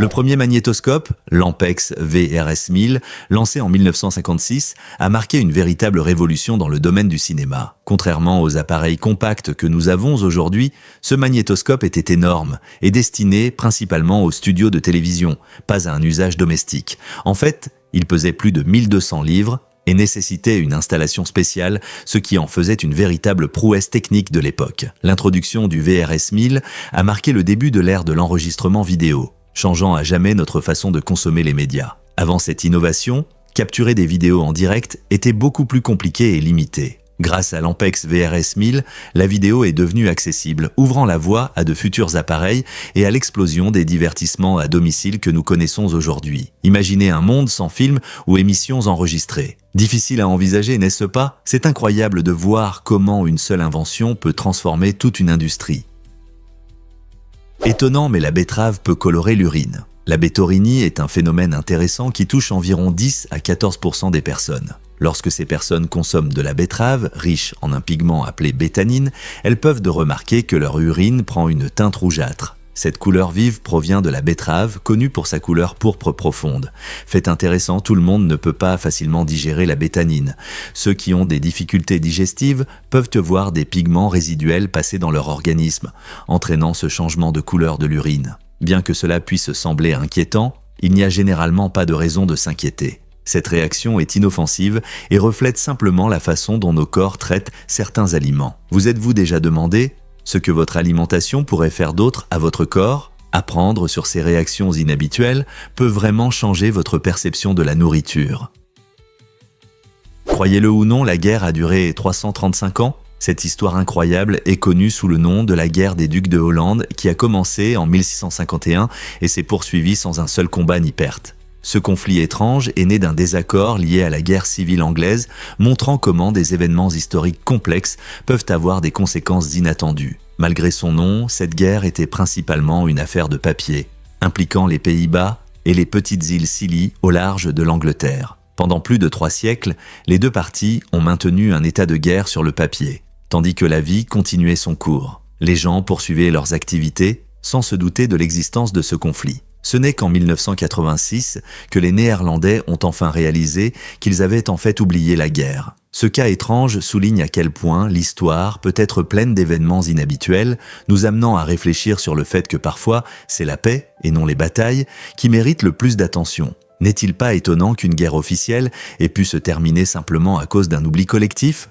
Le premier magnétoscope, l'Ampex VRS-1000, lancé en 1956, a marqué une véritable révolution dans le domaine du cinéma. Contrairement aux appareils compacts que nous avons aujourd'hui, ce magnétoscope était énorme et destiné principalement aux studios de télévision, pas à un usage domestique. En fait, il pesait plus de 1200 livres et nécessitait une installation spéciale, ce qui en faisait une véritable prouesse technique de l'époque. L'introduction du VRS-1000 a marqué le début de l'ère de l'enregistrement vidéo, changeant à jamais notre façon de consommer les médias. Avant cette innovation, capturer des vidéos en direct était beaucoup plus compliqué et limité. Grâce à l'Ampex VRS-1000, la vidéo est devenue accessible, ouvrant la voie à de futurs appareils et à l'explosion des divertissements à domicile que nous connaissons aujourd'hui. Imaginez un monde sans films ou émissions enregistrées. Difficile à envisager, n'est-ce pas? C'est incroyable de voir comment une seule invention peut transformer toute une industrie. Étonnant, mais la betterave peut colorer l'urine. La bétaurynie est un phénomène intéressant qui touche environ 10 à 14% des personnes. Lorsque ces personnes consomment de la betterave, riche en un pigment appelé bétanine, elles peuvent remarquer que leur urine prend une teinte rougeâtre. Cette couleur vive provient de la betterave, connue pour sa couleur pourpre profonde. Fait intéressant, tout le monde ne peut pas facilement digérer la bétanine. Ceux qui ont des difficultés digestives peuvent voir des pigments résiduels passer dans leur organisme, entraînant ce changement de couleur de l'urine. Bien que cela puisse sembler inquiétant, il n'y a généralement pas de raison de s'inquiéter. Cette réaction est inoffensive et reflète simplement la façon dont nos corps traitent certains aliments. Vous êtes-vous déjà demandé ce que votre alimentation pourrait faire d'autre à votre corps? Apprendre sur ces réactions inhabituelles peut vraiment changer votre perception de la nourriture. Croyez-le ou non, la guerre a duré 335 ans. Cette histoire incroyable est connue sous le nom de la guerre des ducs de Hollande qui a commencé en 1651 et s'est poursuivie sans un seul combat ni perte. Ce conflit étrange est né d'un désaccord lié à la guerre civile anglaise, montrant comment des événements historiques complexes peuvent avoir des conséquences inattendues. Malgré son nom, cette guerre était principalement une affaire de papier, impliquant les Pays-Bas et les petites îles Scilly au large de l'Angleterre. Pendant plus de 3 siècles, les deux parties ont maintenu un état de guerre sur le papier, tandis que la vie continuait son cours. Les gens poursuivaient leurs activités sans se douter de l'existence de ce conflit. Ce n'est qu'en 1986 que les Néerlandais ont enfin réalisé qu'ils avaient en fait oublié la guerre. Ce cas étrange souligne à quel point l'histoire peut être pleine d'événements inhabituels, nous amenant à réfléchir sur le fait que parfois c'est la paix, et non les batailles, qui méritent le plus d'attention. N'est-il pas étonnant qu'une guerre officielle ait pu se terminer simplement à cause d'un oubli collectif?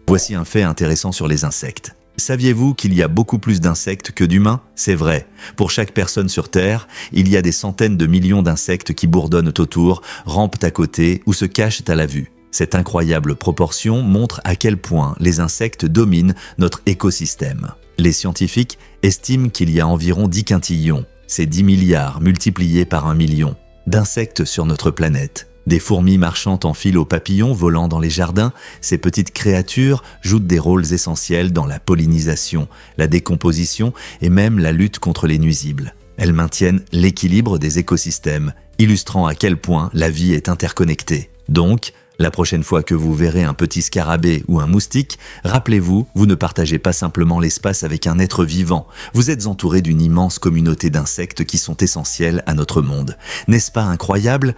Voici un fait intéressant sur les insectes. Saviez-vous qu'il y a beaucoup plus d'insectes que d'humains? C'est vrai. Pour chaque personne sur Terre, il y a des centaines de millions d'insectes qui bourdonnent autour, rampent à côté ou se cachent à la vue. Cette incroyable proportion montre à quel point les insectes dominent notre écosystème. Les scientifiques estiment qu'il y a environ 10 quintillions, c'est 10 milliards multipliés par 1 million, d'insectes sur notre planète. Des fourmis marchantes en file aux papillons volant dans les jardins, ces petites créatures jouent des rôles essentiels dans la pollinisation, la décomposition et même la lutte contre les nuisibles. Elles maintiennent l'équilibre des écosystèmes, illustrant à quel point la vie est interconnectée. Donc, la prochaine fois que vous verrez un petit scarabée ou un moustique, rappelez-vous, vous ne partagez pas simplement l'espace avec un être vivant, vous êtes entouré d'une immense communauté d'insectes qui sont essentiels à notre monde. N'est-ce pas incroyable ?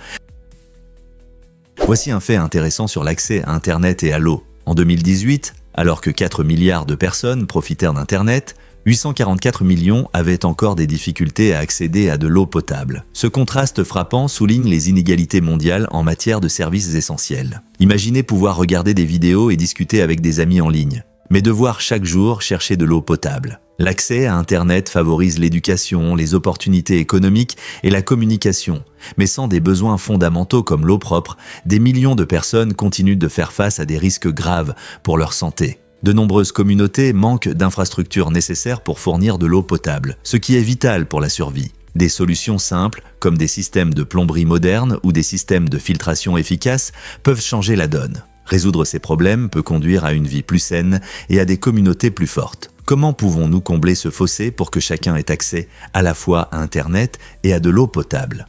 Voici un fait intéressant sur l'accès à Internet et à l'eau. En 2018, alors que 4 milliards de personnes profitèrent d'Internet, 844 millions avaient encore des difficultés à accéder à de l'eau potable. Ce contraste frappant souligne les inégalités mondiales en matière de services essentiels. Imaginez pouvoir regarder des vidéos et discuter avec des amis en ligne, mais devoir chaque jour chercher de l'eau potable. L'accès à Internet favorise l'éducation, les opportunités économiques et la communication. Mais sans des besoins fondamentaux comme l'eau propre, des millions de personnes continuent de faire face à des risques graves pour leur santé. De nombreuses communautés manquent d'infrastructures nécessaires pour fournir de l'eau potable, ce qui est vital pour la survie. Des solutions simples, comme des systèmes de plomberie modernes ou des systèmes de filtration efficaces, peuvent changer la donne. Résoudre ces problèmes peut conduire à une vie plus saine et à des communautés plus fortes. Comment pouvons-nous combler ce fossé pour que chacun ait accès à la fois à Internet et à de l'eau potable ?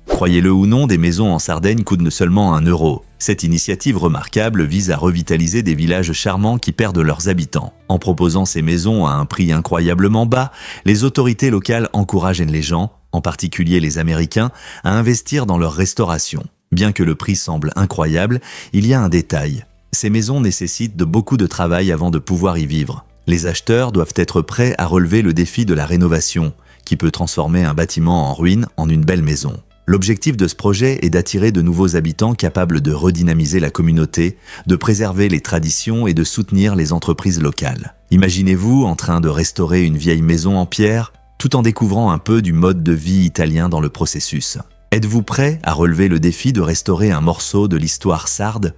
Croyez-le ou non, des maisons en Sardaigne coûtent seulement 1 euro. Cette initiative remarquable vise à revitaliser des villages charmants qui perdent leurs habitants. En proposant ces maisons à un prix incroyablement bas, les autorités locales encouragent les gens, en particulier les Américains, à investir dans leur restauration. Bien que le prix semble incroyable, il y a un détail. Ces maisons nécessitent beaucoup de travail avant de pouvoir y vivre. Les acheteurs doivent être prêts à relever le défi de la rénovation, qui peut transformer un bâtiment en ruine en une belle maison. L'objectif de ce projet est d'attirer de nouveaux habitants capables de redynamiser la communauté, de préserver les traditions et de soutenir les entreprises locales. Imaginez-vous en train de restaurer une vieille maison en pierre, tout en découvrant un peu du mode de vie italien dans le processus. Êtes-vous prêt à relever le défi de restaurer un morceau de l'histoire sarde ?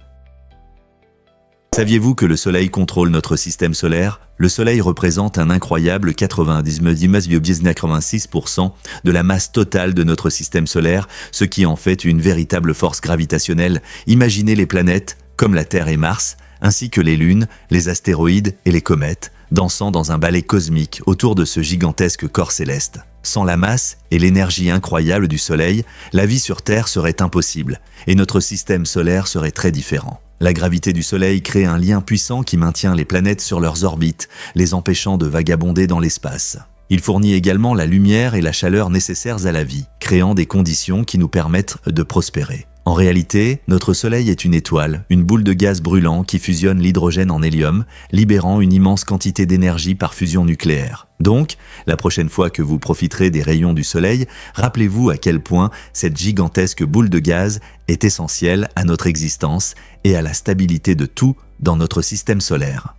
Saviez-vous que le Soleil contrôle notre système solaire ? Le Soleil représente un incroyable 96% de la masse totale de notre système solaire, ce qui en fait une véritable force gravitationnelle. Imaginez les planètes, comme la Terre et Mars, ainsi que les lunes, les astéroïdes et les comètes, dansant dans un ballet cosmique autour de ce gigantesque corps céleste. Sans la masse et l'énergie incroyable du Soleil, la vie sur Terre serait impossible, et notre système solaire serait très différent. La gravité du Soleil crée un lien puissant qui maintient les planètes sur leurs orbites, les empêchant de vagabonder dans l'espace. Il fournit également la lumière et la chaleur nécessaires à la vie, créant des conditions qui nous permettent de prospérer. En réalité, notre Soleil est une étoile, une boule de gaz brûlant qui fusionne l'hydrogène en hélium, libérant une immense quantité d'énergie par fusion nucléaire. Donc, la prochaine fois que vous profiterez des rayons du Soleil, rappelez-vous à quel point cette gigantesque boule de gaz est essentielle à notre existence et à la stabilité de tout dans notre système solaire.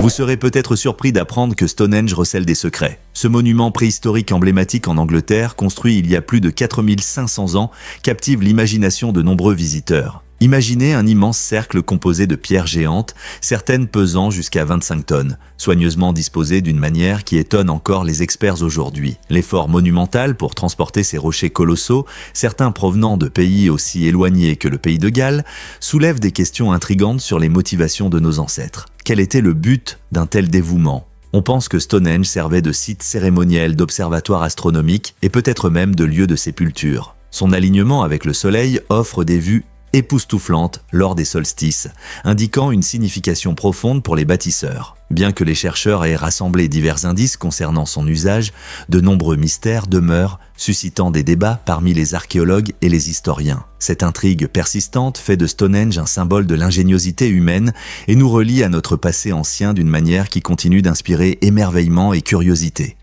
Vous serez peut-être surpris d'apprendre que Stonehenge recèle des secrets. Ce monument préhistorique emblématique en Angleterre, construit il y a plus de 4500 ans, captive l'imagination de nombreux visiteurs. Imaginez un immense cercle composé de pierres géantes, certaines pesant jusqu'à 25 tonnes, soigneusement disposées d'une manière qui étonne encore les experts aujourd'hui. L'effort monumental pour transporter ces rochers colossaux, certains provenant de pays aussi éloignés que le pays de Galles, soulève des questions intrigantes sur les motivations de nos ancêtres. Quel était le but d'un tel dévouement ? On pense que Stonehenge servait de site cérémoniel, d'observatoire astronomique et peut-être même de lieu de sépulture. Son alignement avec le Soleil offre des vues époustouflante lors des solstices, indiquant une signification profonde pour les bâtisseurs. Bien que les chercheurs aient rassemblé divers indices concernant son usage, de nombreux mystères demeurent, suscitant des débats parmi les archéologues et les historiens. Cette intrigue persistante fait de Stonehenge un symbole de l'ingéniosité humaine et nous relie à notre passé ancien d'une manière qui continue d'inspirer émerveillement et curiosité.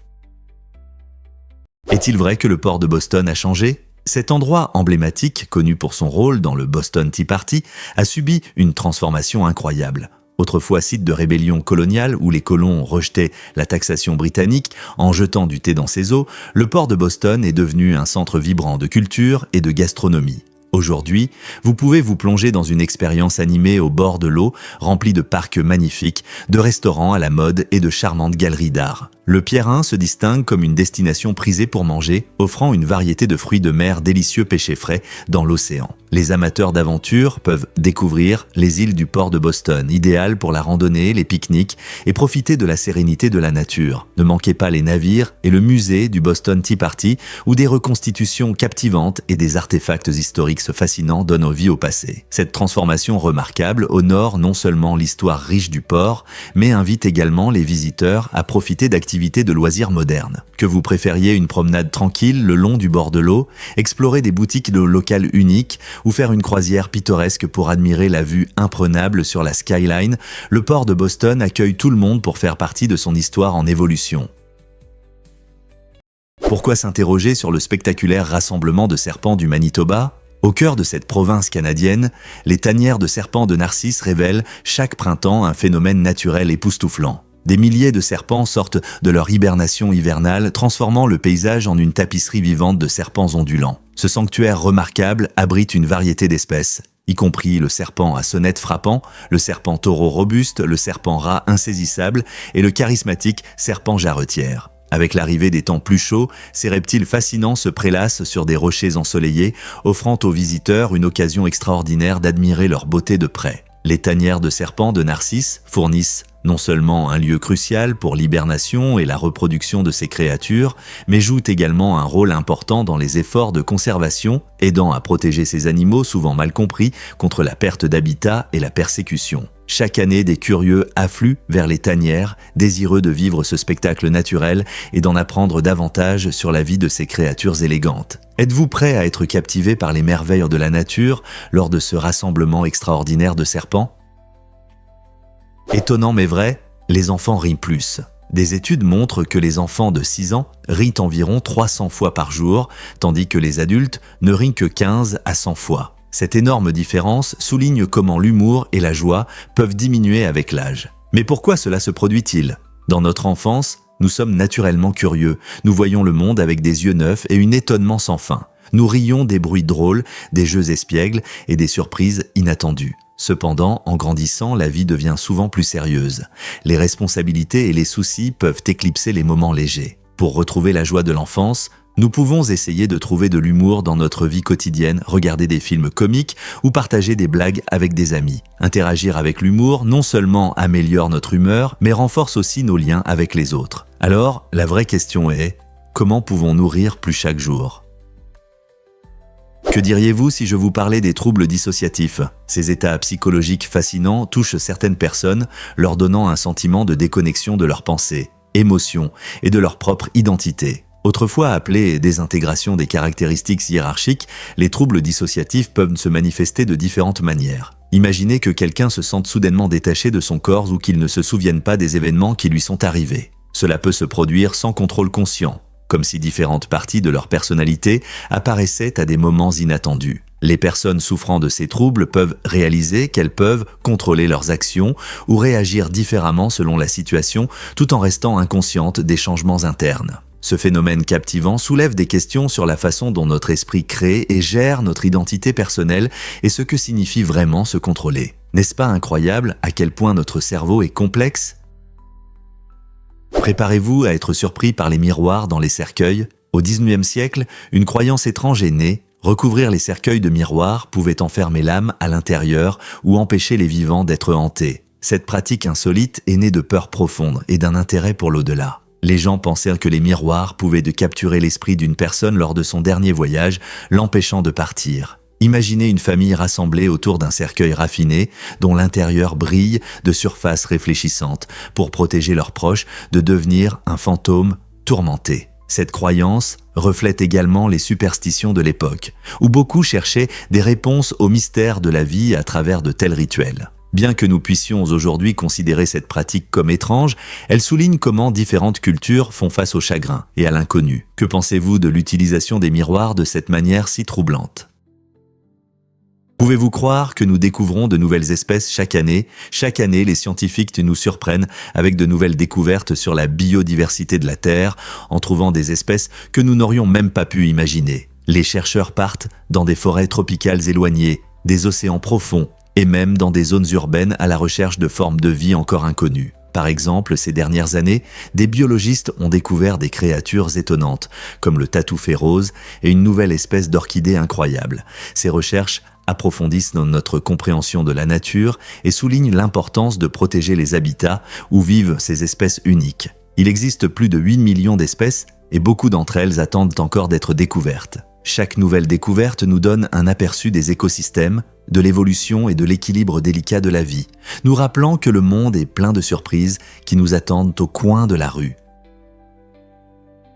Est-il vrai que le port de Boston a changé ? Cet endroit emblématique, connu pour son rôle dans le Boston Tea Party, a subi une transformation incroyable. Autrefois site de rébellion coloniale où les colons rejetaient la taxation britannique en jetant du thé dans ses eaux, le port de Boston est devenu un centre vibrant de culture et de gastronomie. Aujourd'hui, vous pouvez vous plonger dans une expérience animée au bord de l'eau, remplie de parcs magnifiques, de restaurants à la mode et de charmantes galeries d'art. Le Pierrin se distingue comme une destination prisée pour manger, offrant une variété de fruits de mer délicieux pêchés frais dans l'océan. Les amateurs d'aventure peuvent découvrir les îles du port de Boston, idéales pour la randonnée, les pique-niques et profiter de la sérénité de la nature. Ne manquez pas les navires et le musée du Boston Tea Party où des reconstitutions captivantes et des artefacts historiques fascinants donnent vie au passé. Cette transformation remarquable honore non seulement l'histoire riche du port, mais invite également les visiteurs à profiter d'activités de loisirs modernes. Que vous préfériez une promenade tranquille le long du bord de l'eau, explorer des boutiques locales uniques ou faire une croisière pittoresque pour admirer la vue imprenable sur la skyline, le port de Boston accueille tout le monde pour faire partie de son histoire en évolution. Pourquoi s'interroger sur le spectaculaire rassemblement de serpents du Manitoba ? Au cœur de cette province canadienne, les tanières de serpents de Narcisse révèlent chaque printemps un phénomène naturel époustouflant. Des milliers de serpents sortent de leur hibernation hivernale, transformant le paysage en une tapisserie vivante de serpents ondulants. Ce sanctuaire remarquable abrite une variété d'espèces, y compris le serpent à sonnette frappant, le serpent taureau robuste, le serpent rat insaisissable et le charismatique serpent jarretière. Avec l'arrivée des temps plus chauds, ces reptiles fascinants se prélassent sur des rochers ensoleillés, offrant aux visiteurs une occasion extraordinaire d'admirer leur beauté de près. Les tanières de serpents de Narcisse fournissent Non seulement un lieu crucial pour l'hibernation et la reproduction de ces créatures, mais joue également un rôle important dans les efforts de conservation, aidant à protéger ces animaux souvent mal compris contre la perte d'habitat et la persécution. Chaque année, des curieux affluent vers les tanières, désireux de vivre ce spectacle naturel et d'en apprendre davantage sur la vie de ces créatures élégantes. Êtes-vous prêt à être captivé par les merveilles de la nature lors de ce rassemblement extraordinaire de serpents? Étonnant mais vrai, les enfants rient plus. Des études montrent que les enfants de 6 ans rient environ 300 fois par jour, tandis que les adultes ne rient que 15 à 100 fois. Cette énorme différence souligne comment l'humour et la joie peuvent diminuer avec l'âge. Mais pourquoi cela se produit-il? Dans notre enfance, nous sommes naturellement curieux. Nous voyons le monde avec des yeux neufs et un étonnement sans fin. Nous rions des bruits drôles, des jeux espiègles et des surprises inattendues. Cependant, en grandissant, la vie devient souvent plus sérieuse. Les responsabilités et les soucis peuvent éclipser les moments légers. Pour retrouver la joie de l'enfance, nous pouvons essayer de trouver de l'humour dans notre vie quotidienne, regarder des films comiques ou partager des blagues avec des amis. Interagir avec l'humour non seulement améliore notre humeur, mais renforce aussi nos liens avec les autres. Alors, la vraie question est, comment pouvons-nous rire plus chaque jour? Que diriez-vous si je vous parlais des troubles dissociatifs? Ces états psychologiques fascinants touchent certaines personnes, leur donnant un sentiment de déconnexion de leurs pensées, émotions et de leur propre identité. Autrefois appelés désintégration des caractéristiques hiérarchiques, les troubles dissociatifs peuvent se manifester de différentes manières. Imaginez que quelqu'un se sente soudainement détaché de son corps ou qu'il ne se souvienne pas des événements qui lui sont arrivés. Cela peut se produire sans contrôle conscient, comme si différentes parties de leur personnalité apparaissaient à des moments inattendus. Les personnes souffrant de ces troubles peuvent réaliser qu'elles peuvent contrôler leurs actions ou réagir différemment selon la situation tout en restant inconscientes des changements internes. Ce phénomène captivant soulève des questions sur la façon dont notre esprit crée et gère notre identité personnelle et ce que signifie vraiment se contrôler. N'est-ce pas incroyable à quel point notre cerveau est complexe? Préparez-vous à être surpris par les miroirs dans les cercueils. Au XIXe siècle, une croyance étrange est née. Recouvrir les cercueils de miroirs pouvait enfermer l'âme à l'intérieur ou empêcher les vivants d'être hantés. Cette pratique insolite est née de peurs profondes et d'un intérêt pour l'au-delà. Les gens pensaient que les miroirs pouvaient capturer l'esprit d'une personne lors de son dernier voyage, l'empêchant de partir. Imaginez une famille rassemblée autour d'un cercueil raffiné, dont l'intérieur brille de surfaces réfléchissantes, pour protéger leurs proches de devenir un fantôme tourmenté. Cette croyance reflète également les superstitions de l'époque, où beaucoup cherchaient des réponses aux mystères de la vie à travers de tels rituels. Bien que nous puissions aujourd'hui considérer cette pratique comme étrange, elle souligne comment différentes cultures font face au chagrin et à l'inconnu. Que pensez-vous de l'utilisation des miroirs de cette manière si troublante? Pouvez-vous croire que nous découvrons de nouvelles espèces chaque année? Chaque année, les scientifiques nous surprennent avec de nouvelles découvertes sur la biodiversité de la Terre, en trouvant des espèces que nous n'aurions même pas pu imaginer. Les chercheurs partent dans des forêts tropicales éloignées, des océans profonds, et même dans des zones urbaines à la recherche de formes de vie encore inconnues. Par exemple, ces dernières années, des biologistes ont découvert des créatures étonnantes, comme le tatoufé rose et une nouvelle espèce d'orchidée incroyable. Ces recherches approfondissent notre compréhension de la nature et soulignent l'importance de protéger les habitats où vivent ces espèces uniques. Il existe plus de 8 millions d'espèces et beaucoup d'entre elles attendent encore d'être découvertes. Chaque nouvelle découverte nous donne un aperçu des écosystèmes, de l'évolution et de l'équilibre délicat de la vie, nous rappelant que le monde est plein de surprises qui nous attendent au coin de la rue.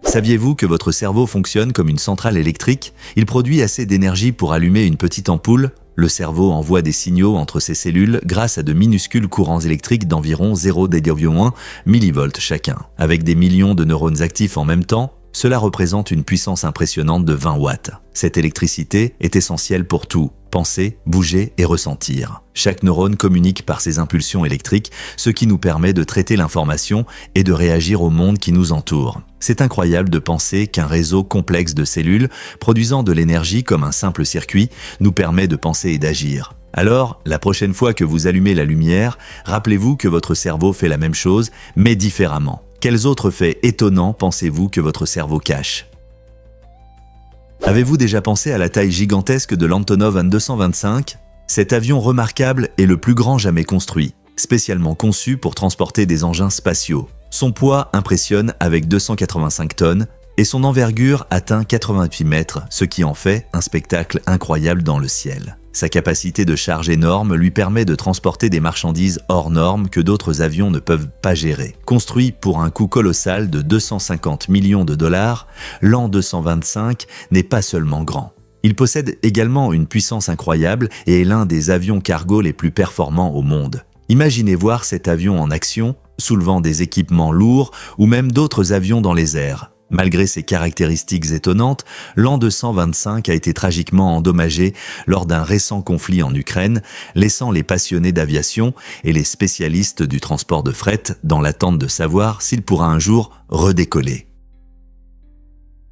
Saviez-vous que votre cerveau fonctionne comme une centrale électrique? Il produit assez d'énergie pour allumer une petite ampoule. Le cerveau envoie des signaux entre ses cellules grâce à de minuscules courants électriques d'environ 0,1 millivolts chacun. Avec des millions de neurones actifs en même temps, cela représente une puissance impressionnante de 20 watts. Cette électricité est essentielle pour tout, penser, bouger et ressentir. Chaque neurone communique par ses impulsions électriques, ce qui nous permet de traiter l'information et de réagir au monde qui nous entoure. C'est incroyable de penser qu'un réseau complexe de cellules, produisant de l'énergie comme un simple circuit, nous permet de penser et d'agir. Alors, la prochaine fois que vous allumez la lumière, rappelez-vous que votre cerveau fait la même chose, mais différemment. Quels autres faits étonnants pensez-vous que votre cerveau cache? Avez-vous déjà pensé à la taille gigantesque de l'Antonov An-225? Cet avion remarquable est le plus grand jamais construit. spécialement conçu pour transporter des engins spatiaux. Son poids impressionne avec 285 tonnes et son envergure atteint 88 mètres, ce qui en fait un spectacle incroyable dans le ciel. Sa capacité de charge énorme lui permet de transporter des marchandises hors normes que d'autres avions ne peuvent pas gérer. Construit pour un coût colossal de 250 millions de dollars, l'An-225 n'est pas seulement grand. Il possède également une puissance incroyable et est l'un des avions cargo les plus performants au monde. Imaginez voir cet avion en action, soulevant des équipements lourds ou même d'autres avions dans les airs. Malgré ses caractéristiques étonnantes, l'An-225 a été tragiquement endommagé lors d'un récent conflit en Ukraine, laissant les passionnés d'aviation et les spécialistes du transport de fret dans l'attente de savoir s'il pourra un jour redécoller.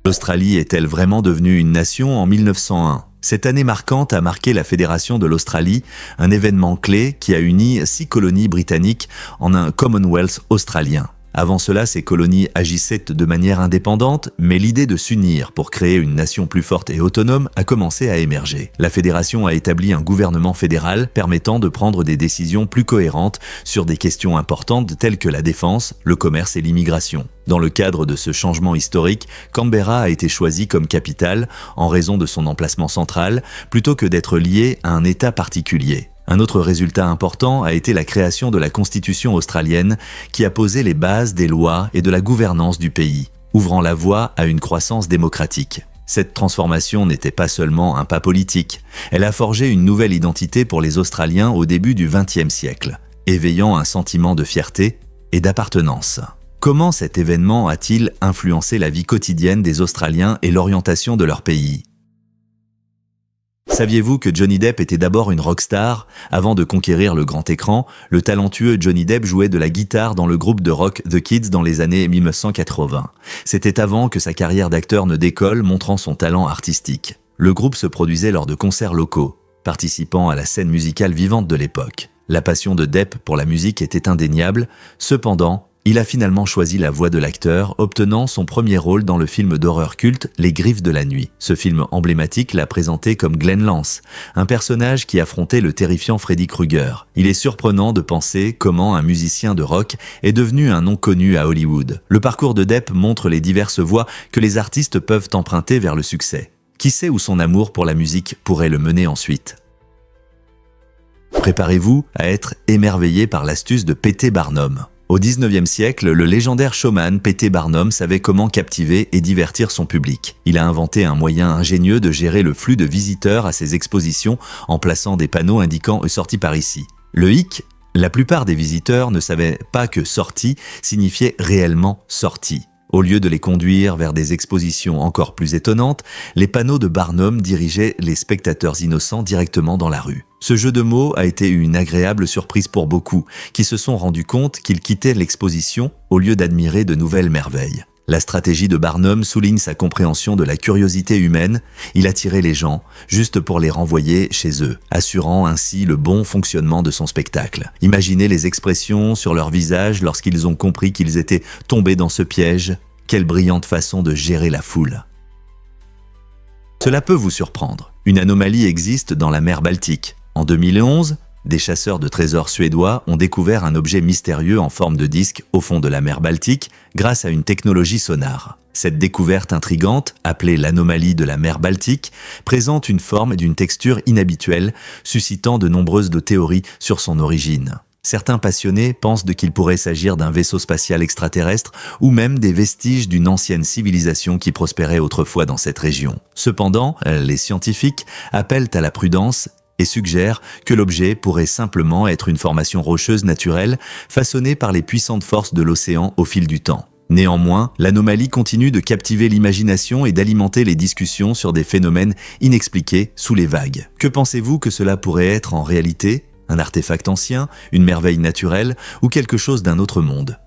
L'Australie est-elle vraiment devenue une nation en 1901 ? Cette année marquante a marqué la Fédération de l'Australie, un événement clé qui a uni 6 colonies britanniques en un Commonwealth australien. Avant cela, ces colonies agissaient de manière indépendante, mais l'idée de s'unir pour créer une nation plus forte et autonome a commencé à émerger. La fédération a établi un gouvernement fédéral permettant de prendre des décisions plus cohérentes sur des questions importantes telles que la défense, le commerce et l'immigration. Dans le cadre de ce changement historique, Canberra a été choisi comme capitale en raison de son emplacement central, plutôt que d'être lié à un État particulier. Un autre résultat important a été la création de la Constitution australienne qui a posé les bases des lois et de la gouvernance du pays, ouvrant la voie à une croissance démocratique. Cette transformation n'était pas seulement un pas politique, elle a forgé une nouvelle identité pour les Australiens au début du XXe siècle, éveillant un sentiment de fierté et d'appartenance. Comment cet événement a-t-il influencé la vie quotidienne des Australiens et l'orientation de leur pays ? Saviez-vous que Johnny Depp était d'abord une rockstar ? Avant de conquérir le grand écran, le talentueux Johnny Depp jouait de la guitare dans le groupe de rock The Kids dans les années 1980. C'était avant que sa carrière d'acteur ne décolle, montrant son talent artistique. Le groupe se produisait lors de concerts locaux, participant à la scène musicale vivante de l'époque. La passion de Depp pour la musique était indéniable, cependant, il a finalement choisi la voix de l'acteur, obtenant son premier rôle dans le film d'horreur culte Les Griffes de la Nuit. Ce film emblématique l'a présenté comme Glenn Lance, un personnage qui affrontait le terrifiant Freddy Krueger. Il est surprenant de penser comment un musicien de rock est devenu un nom connu à Hollywood. Le parcours de Depp montre les diverses voies que les artistes peuvent emprunter vers le succès. Qui sait où son amour pour la musique pourrait le mener ensuite ? Préparez-vous à être émerveillé par l'astuce de P.T. Barnum. Au XIXe siècle, le légendaire showman P.T. Barnum savait comment captiver et divertir son public. Il a inventé un moyen ingénieux de gérer le flux de visiteurs à ses expositions en plaçant des panneaux indiquant « Sortie par ici ». Le hic, la plupart des visiteurs ne savaient pas que « sortie » signifiait réellement « sortie ». Au lieu de les conduire vers des expositions encore plus étonnantes, les panneaux de Barnum dirigeaient les spectateurs innocents directement dans la rue. Ce jeu de mots a été une agréable surprise pour beaucoup, qui se sont rendus compte qu'ils quittaient l'exposition au lieu d'admirer de nouvelles merveilles. La stratégie de Barnum souligne sa compréhension de la curiosité humaine. Il attirait les gens, juste pour les renvoyer chez eux, assurant ainsi le bon fonctionnement de son spectacle. Imaginez les expressions sur leur visage lorsqu'ils ont compris qu'ils étaient tombés dans ce piège. Quelle brillante façon de gérer la foule. Cela peut vous surprendre. Une anomalie existe dans la mer Baltique. En 2011, des chasseurs de trésors suédois ont découvert un objet mystérieux en forme de disque au fond de la mer Baltique grâce à une technologie sonar. Cette découverte intrigante, appelée l'anomalie de la mer Baltique, présente une forme et d'une texture inhabituelles, suscitant de nombreuses théories sur son origine. Certains passionnés pensent qu'il pourrait s'agir d'un vaisseau spatial extraterrestre ou même des vestiges d'une ancienne civilisation qui prospérait autrefois dans cette région. Cependant, les scientifiques appellent à la prudence et suggère que l'objet pourrait simplement être une formation rocheuse naturelle façonnée par les puissantes forces de l'océan au fil du temps. Néanmoins, l'anomalie continue de captiver l'imagination et d'alimenter les discussions sur des phénomènes inexpliqués sous les vagues. Que pensez-vous que cela pourrait être en réalité ? Un artefact ancien, une merveille naturelle ou quelque chose d'un autre monde ?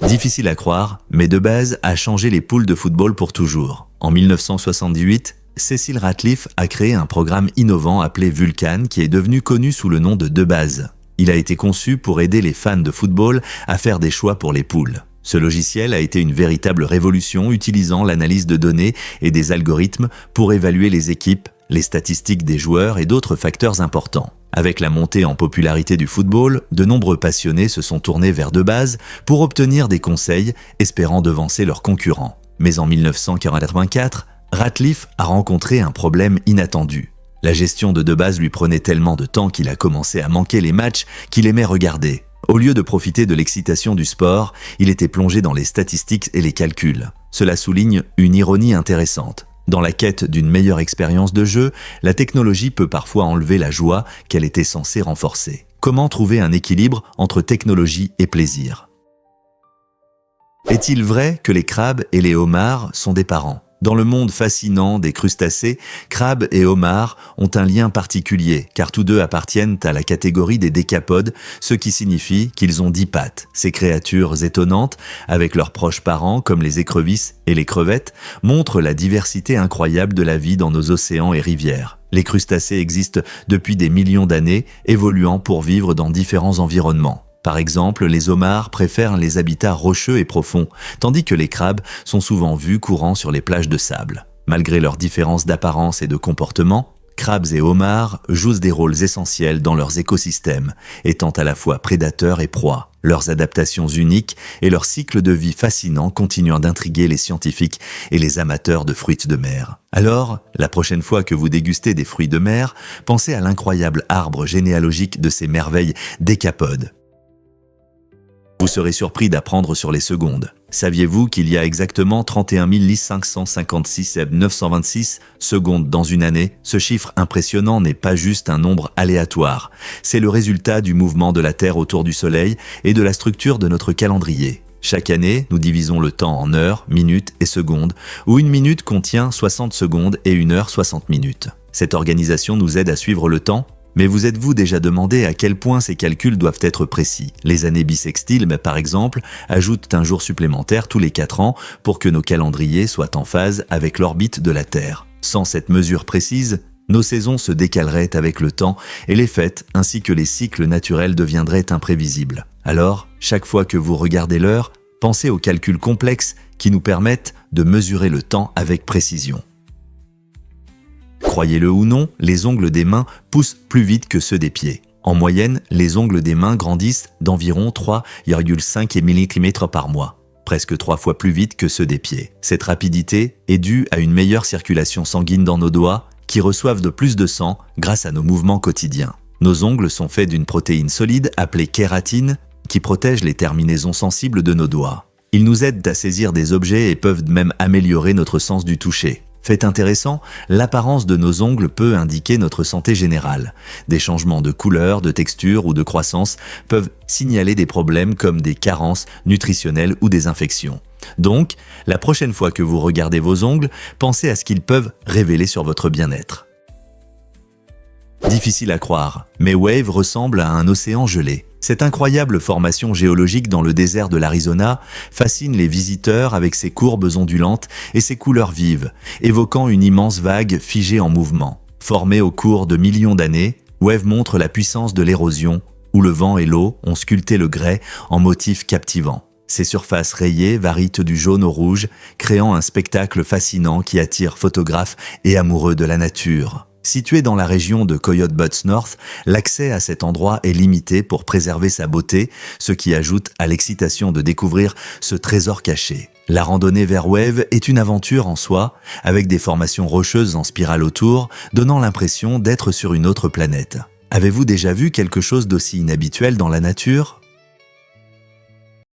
Difficile à croire, mais De Baz a changé les poules de football pour toujours. En 1978, Cecil Ratcliffe a créé un programme innovant appelé Vulcan qui est devenu connu sous le nom de De Baz. Il a été conçu pour aider les fans de football à faire des choix pour les poules. Ce logiciel a été une véritable révolution utilisant l'analyse de données et des algorithmes pour évaluer les équipes, les statistiques des joueurs et d'autres facteurs importants. Avec la montée en popularité du football, de nombreux passionnés se sont tournés vers DeBase pour obtenir des conseils, espérant devancer leurs concurrents. Mais en 1984, Ratliff a rencontré un problème inattendu. La gestion de DeBase lui prenait tellement de temps qu'il a commencé à manquer les matchs qu'il aimait regarder. Au lieu de profiter de l'excitation du sport, il était plongé dans les statistiques et les calculs. Cela souligne une ironie intéressante. Dans la quête d'une meilleure expérience de jeu, la technologie peut parfois enlever la joie qu'elle était censée renforcer. Comment trouver un équilibre entre technologie et plaisir? Est-il vrai que les crabes et les homards sont des parents? Dans le monde fascinant des crustacés, crabes et homards ont un lien particulier, car tous deux appartiennent à la catégorie des décapodes, ce qui signifie qu'ils ont 10 pattes. Ces créatures étonnantes, avec leurs proches parents comme les écrevisses et les crevettes, montrent la diversité incroyable de la vie dans nos océans et rivières. Les crustacés existent depuis des millions d'années, évoluant pour vivre dans différents environnements. Par exemple, les homards préfèrent les habitats rocheux et profonds, tandis que les crabes sont souvent vus courant sur les plages de sable. Malgré leurs différences d'apparence et de comportement, crabes et homards jouent des rôles essentiels dans leurs écosystèmes, étant à la fois prédateurs et proies. Leurs adaptations uniques et leur cycle de vie fascinant continuent d'intriguer les scientifiques et les amateurs de fruits de mer. Alors, la prochaine fois que vous dégustez des fruits de mer, pensez à l'incroyable arbre généalogique de ces merveilles décapodes. Vous serez surpris d'apprendre sur les secondes. Saviez-vous qu'il y a exactement 31 556 926 secondes dans une année? Ce chiffre impressionnant n'est pas juste un nombre aléatoire. C'est le résultat du mouvement de la Terre autour du Soleil et de la structure de notre calendrier. Chaque année, nous divisons le temps en heures, minutes et secondes, où une minute contient 60 secondes et une heure 60 minutes. Cette organisation nous aide à suivre le temps. Mais vous êtes-vous déjà demandé à quel point ces calculs doivent être précis? Les années bissextiles, par exemple, ajoutent un jour supplémentaire tous les 4 ans pour que nos calendriers soient en phase avec l'orbite de la Terre. Sans cette mesure précise, nos saisons se décaleraient avec le temps et les fêtes ainsi que les cycles naturels deviendraient imprévisibles. Alors, chaque fois que vous regardez l'heure, pensez aux calculs complexes qui nous permettent de mesurer le temps avec précision. Croyez-le ou non, les ongles des mains poussent plus vite que ceux des pieds. En moyenne, les ongles des mains grandissent d'environ 3,5 mm par mois, presque 3 fois plus vite que ceux des pieds. Cette rapidité est due à une meilleure circulation sanguine dans nos doigts, qui reçoivent de plus de sang grâce à nos mouvements quotidiens. Nos ongles sont faits d'une protéine solide appelée kératine, qui protège les terminaisons sensibles de nos doigts. Ils nous aident à saisir des objets et peuvent même améliorer notre sens du toucher. Fait intéressant, l'apparence de nos ongles peut indiquer notre santé générale. Des changements de couleur, de texture ou de croissance peuvent signaler des problèmes comme des carences nutritionnelles ou des infections. Donc, la prochaine fois que vous regardez vos ongles, pensez à ce qu'ils peuvent révéler sur votre bien-être. Difficile à croire, mais Wave ressemble à un océan gelé. Cette incroyable formation géologique dans le désert de l'Arizona fascine les visiteurs avec ses courbes ondulantes et ses couleurs vives, évoquant une immense vague figée en mouvement. Formée au cours de millions d'années, Wave montre la puissance de l'érosion, où le vent et l'eau ont sculpté le grès en motifs captivants. Ces surfaces rayées varient du jaune au rouge, créant un spectacle fascinant qui attire photographes et amoureux de la nature. Situé dans la région de Coyote Buttes North, l'accès à cet endroit est limité pour préserver sa beauté, ce qui ajoute à l'excitation de découvrir ce trésor caché. La randonnée vers Wave est une aventure en soi, avec des formations rocheuses en spirale autour, donnant l'impression d'être sur une autre planète. Avez-vous déjà vu quelque chose d'aussi inhabituel dans la nature ?